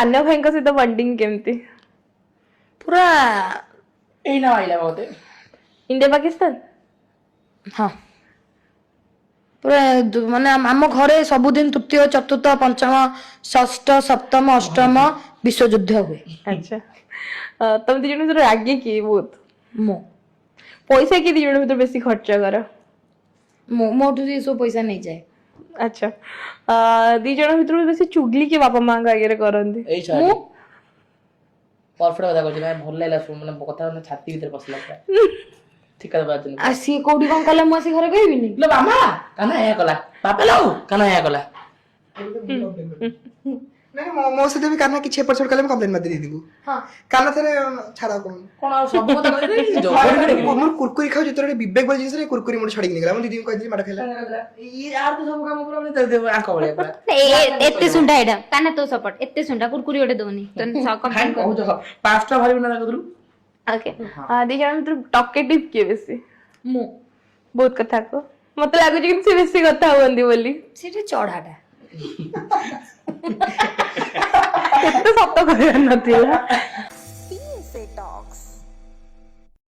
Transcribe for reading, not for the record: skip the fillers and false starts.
सान्या भाई सहित बॉन्डिंग केमती पूरा एइना आइला बोते इंडिया पाकिस्तान हाँ पूरा माने आम घरे सबुदिन तृतीय चतुर्थ पंचम षष्ठ सप्तम अष्टम विश्वयुद्ध हुए। अच्छा तुम दी जण भीतर रागी की बहुत मो पैसा की दी जण भीतर बेसी खर्च कर मोठू ये सब पैसा नहीं जाए। अच्छा दी जण भीतर बेसी चुगली के बापा मां का आगे करंती एई छाडी परफेक्ट कथा कहछि ना भल लागला सुन माने कथा ना छाती भीतर पसला पूरा ठीक है बात आ सी कोडी कोन कले मो सी घरे कहबिनी लो मामा काना या कला पापा लो काना या कला नहीं मो से भी करना किछि एपट कले मैं कंप्लेन मत दे देबू हां काना थरे छाड़ा कोन कोन सब कथा कहछि नहीं जो मोर कुरकुरी खाउ जतरे विवेक बोल जिंस रे कुरकुरी मोर छाड़ी निगला हम दीदी को कहली माडा खेला ये यार तो सब काम पूरा दे दे आंख बळे पूरा एते सुंडा एडा काना तो सपोर्ट एते सुंडा कुरकुरी ओडे दोनी तो खाई कहू जो पांचटा भारी बिना लागदरू ओके दी जण भीतर टॉकेटिव के बेसी मो बहुत कथा को मत लागु जे कि बेसी कथा होंदी बोली सेठी चढ़ाटा एते सत कहन नथिला